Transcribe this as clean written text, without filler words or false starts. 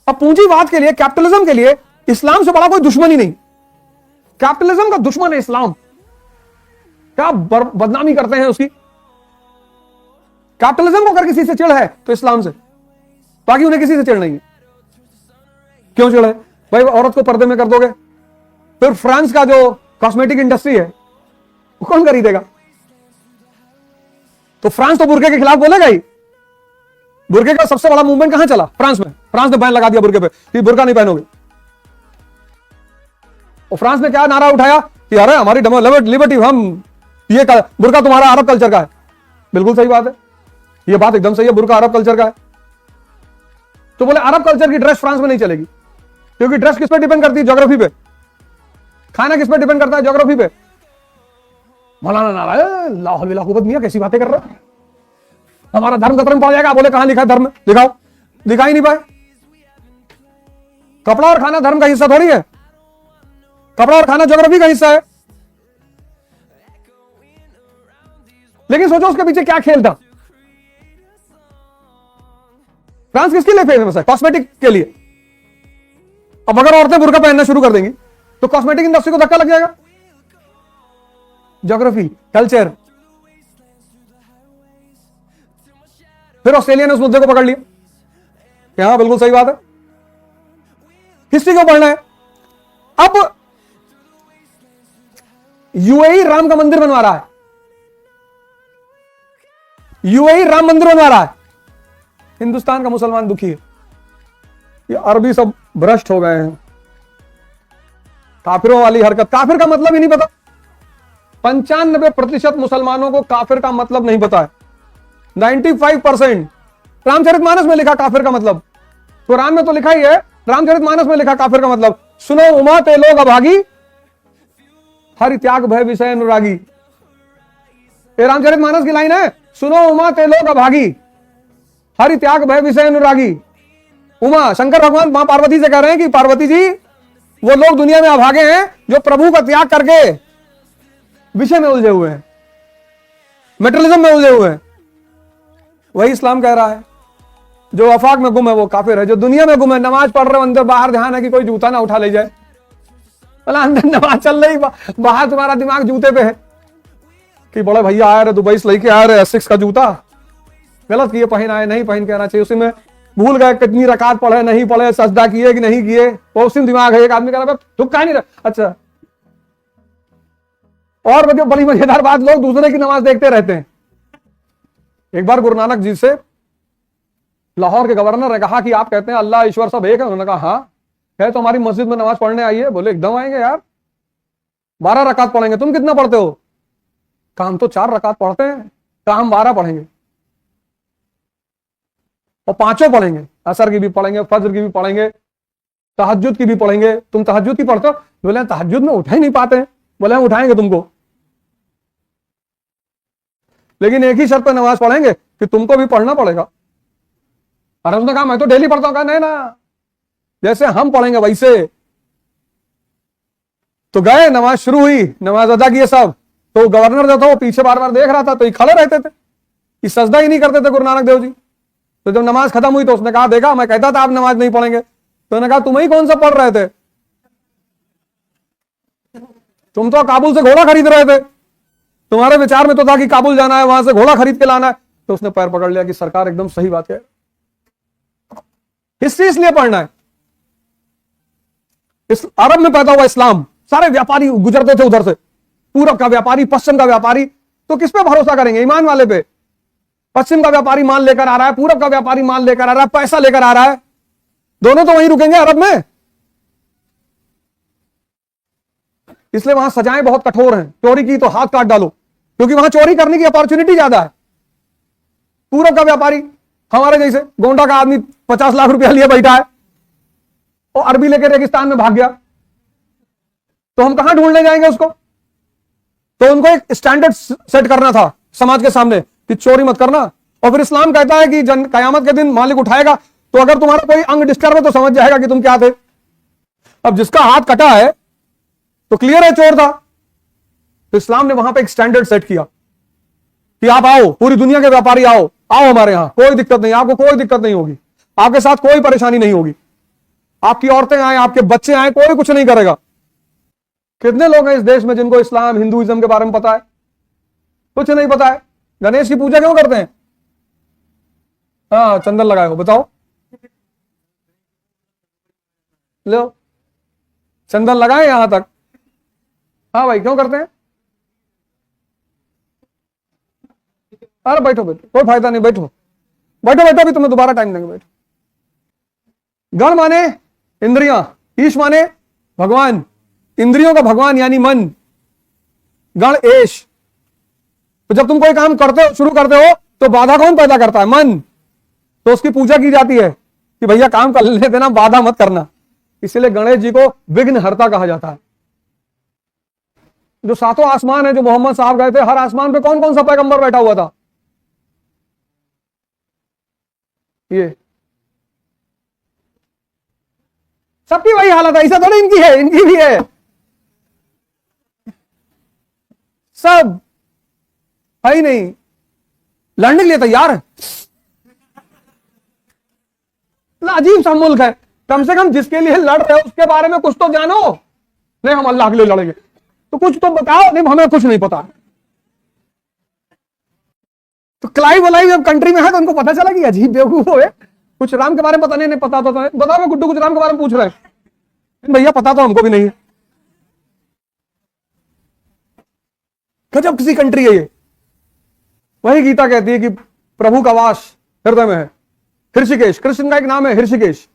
अब पूंजीवाद के लिए, कैपिटलिज्म के लिए इस्लाम से बड़ा कोई दुश्मन ही नहीं। कैपिटलिज्म का दुश्मन है इस्लाम। क्या बदनामी करते हैं उसकी। कैपिटलिज्म को अगर किसी से चिढ़ है तो इस्लाम से, बाकी उन्हें किसी से चिढ़ नहीं है। क्यों चिढ़ है भाई? औरत को पर्दे में कर दोगे, फिर फ्रांस का जो कॉस्मेटिक इंडस्ट्री है वो कौन खरीदेगा? तो फ्रांस तो बुर्के के खिलाफ बोलेगा ही। बुर्के का सबसे बड़ा मूवमेंट कहां चला? फ्रांस में। फ्रांस ने बैन लगा दिया बुर्के पे कि बुर्का नहीं पहनोगे। और फ्रांस ने क्या नारा उठाया कि अरे हमारी लिबर्टी, हम ये बुर्का तुम्हारा अरब कल्चर का है। बिल्कुल सही बात है, ये बात एकदम सही है, बुर्का अरब कल्चर का है। तो बोले अरब कल्चर की ड्रेस फ्रांस में नहीं चलेगी, क्योंकि ड्रेस किस पे डिपेंड करती है? ज्योग्राफी पे। खाना किस पे डिपेंड करता है? ज्योग्राफी पे। मौलाना नारा लाहौल बिला कुव्वत मियां कैसी बातें कर रहा है, हमारा धर्म खतरे में पड़ जाएगा। बोले कहां लिखा है धर्म में? दिखाओ। दिखा ही नहीं पाए। कपड़ा और खाना धर्म का हिस्सा थोड़ी है, कपड़ा और खाना ज्योग्राफी का हिस्सा है। लेकिन सोचो उसके पीछे क्या खेल था। फ्रांस किसके लिए फेमस है? कॉस्मेटिक के लिए। अब अगर औरतें बुर्का पहनना शुरू कर देंगी तो कॉस्मेटिक इंडस्ट्री को धक्का लग जाएगा। Geography, culture. फिर ऑस्ट्रेलिया ने उस मुद्दे को पकड़ लिया कि हाँ बिल्कुल सही बात है, हिस्ट्री क्यों पढ़ना है। अब यूएई राम का मंदिर बनवा रहा है, यूएई राम मंदिर बनवा रहा है। हिंदुस्तान का मुसलमान दुखी है, ये अरबी सब भ्रष्ट हो गए हैं। काफिरों वाली हरकत। काफिर का मतलब ही नहीं पता। 95% मुसलमानों को काफिर का मतलब नहीं पता है। 95%। रामचरितमानस में लिखा काफिर का मतलब, कुरान में तो लिखा ही है, रामचरितमानस में लिखा काफिर का मतलब। सुनो उमा ते लोग अभागी, हरि त्याग भय विषय अनुरागी। ये रामचरितमानस की लाइन है। सुनो उमा ते लोग अभागी, हरि त्याग भय विषय अनुरागी। उमा, शंकर भगवान मां पार्वती से कह रहे हैं कि पार्वती जी, वो लोग दुनिया में अभागे हैं जो प्रभु का त्याग करके विषय में उलझे हुए हैं, मेटरलिज्म में उलझे हुए हैं। वही इस्लाम कह रहा है, जो आफाक में गुम है वो काफिर है, जो दुनिया में गुम है। नमाज पढ़ रहे हो, अंदर बाहर ध्यान है कि कोई जूता ना उठा ले जाए। बोला अंदर नमाज चल रही, बाहर तुम्हारा दिमाग जूते पे है कि बड़े भैया आए रहे दुबई से लेके आए रहे एसिक्स का जूता, गलत किए, पहन आए, नहीं पहन के आना चाहिए। उसी में भूल गए कितनी रकात पढ़े नहीं पढ़े, सजदा किए कि नहीं किए, वो उसी में दिमाग है। एक आदमी कह रहा है तुक्का नहीं रहा। अच्छा, और बड़ी मजेदार बात, लोग दूसरे की नमाज देखते रहते हैं। एक बार गुरु नानक जी से लाहौर के गवर्नर ने कहा कि आप कहते हैं अल्लाह ईश्वर सब एक है? उन्होंने कहा हाँ है। तो हमारी मस्जिद में नमाज पढ़ने आइए। बोले एकदम आएंगे यार, 12 रकात पढ़ेंगे। तुम कितना पढ़ते हो? कहा हम तो 4 रकात पढ़ते हैं। कहा हम 12 पढ़ेंगे और 5 पढ़ेंगे, असर की भी पढ़ेंगे, फज्र की भी पढ़ेंगे, तहज्जुद की भी पढ़ेंगे। तुम तहज्जुद की पढ़ते हो? बोले तहज्जुद में उठा ही नहीं पाते हैं। बोले हम उठाएंगे तुमको, लेकिन एक ही शर्त पर नमाज पढ़ेंगे कि तुमको भी पढ़ना पड़ेगा। और उसने कहा मैं तो डेली पढ़ता हूं। कहा नहीं ना, जैसे हम पढ़ेंगे वैसे। तो गए, नमाज शुरू हुई, नमाज अदा किए सब। तो गवर्नर जो था वो पीछे बार बार देख रहा था, तो ये खड़े रहते थे, ये सजदा ही नहीं करते थे गुरु नानक देव जी। तो जब नमाज खत्म हुई तो उसने कहा देखा मैं कहता था आप नमाज नहीं पढ़ेंगे। तो उन्होंने कहा तुम ही कौन सा पढ़ रहे थे? तुम तो काबुल से घोड़ा खरीद रहे थे, तुम्हारे विचार में तो था कि काबुल जाना है, वहां से घोड़ा खरीद के लाना है। तो उसने पैर पकड़ लिया कि सरकार एकदम सही बात है, हिस्ट्री इसलिए पढ़ना है। इस अरब में पैदा हुआ इस्लाम, सारे व्यापारी गुजरते थे उधर से, पूरब का व्यापारी, पश्चिम का व्यापारी। तो किस पे भरोसा करेंगे? ईमान वाले पे। पश्चिम का व्यापारी माल लेकर आ रहा है, पूरब का व्यापारी माल लेकर आ रहा है, पैसा लेकर आ रहा है, दोनों तो वहीं रुकेंगे अरब में। इसलिए वहां सजाएं बहुत कठोर हैं। चोरी की तो हाथ काट डालो, क्योंकि वहां चोरी करने की अपॉर्चुनिटी ज्यादा है। पूरब का व्यापारी हमारे जैसे गोंडा का आदमी 50 लाख रुपया लिए बैठा है और अरबी लेकर रेगिस्तान में भाग गया, तो हम कहां ढूंढने जाएंगे उसको? तो उनको एक स्टैंडर्ड सेट करना था समाज के सामने कि चोरी मत करना। और फिर इस्लाम कहता है कि कयामत के दिन मालिक उठाएगा, तो अगर तुम्हारा कोई अंग डिस्टर्ब है तो समझ जाएगा कि तुम क्या थे। अब जिसका हाथ कटा है तो क्लियर है चोर था। तो इस्लाम ने वहां पे एक स्टैंडर्ड सेट किया कि आप आओ, पूरी दुनिया के व्यापारी आओ, आओ हमारे यहां, कोई दिक्कत नहीं, आपको कोई दिक्कत नहीं होगी, आपके साथ कोई परेशानी नहीं होगी। आपकी औरतें आए, आपके बच्चे आए, कोई कुछ नहीं करेगा। कितने लोग हैं इस देश में जिनको इस्लाम हिंदुइज्म के बारे में पता है? कुछ नहीं पता है। गणेश की पूजा क्यों करते हैं? हाँ, चंदन लगाए हो, बताओ। लो, चंदन लगाए यहां तक। हाँ भाई, क्यों करते हैं? अरे बैठो बैठो, कोई फायदा नहीं, बैठो बैठो बैठो, अभी तुम्हें दोबारा टाइम देंगे, बैठो। गण माने इंद्रियां, ईश माने भगवान, इंद्रियों का भगवान यानी मन। गण एश। तो जब तुम कोई काम करते हो, शुरू करते हो, तो बाधा कौन पैदा करता है? मन। तो उसकी पूजा की जाती है कि भैया काम कर लेने देना, बाधा मत करना। इसीलिए गणेश जी को विघ्नहर्ता कहा जाता है। जो सातों आसमान है, जो मोहम्मद साहब गए थे, हर आसमान पे कौन कौन सा पैगंबर बैठा हुआ था? ये सबकी वही हालत है, ऐसा थोड़ी इनकी है, इनकी भी है। सब है ही नहीं, लड़ने के लिए तैयार है। अजीब सा मुल्क है। कम से कम जिसके लिए लड़ रहे हो उसके बारे में कुछ तो जानो। नहीं, हम अल्लाह के लिए लड़ेंगे, तो कुछ तो बताओ। नहीं, हमें कुछ नहीं पता। तो क्लाइव वलाइव जब कंट्री में है तो उनको पता चला कि अजीब बेवकूफ हो, कुछ राम के बारे में पता नहीं, पता तो बताओ। मैं गुड्डू कुछ राम के बारे में पूछ रहे हैं, भैया पता तो हमको भी नहीं है। गजब किसी कंट्री है ये। वही गीता कहती है कि प्रभु का वास हृदय में है। हृषिकेश, कृष्ण का एक नाम है हृषिकेश।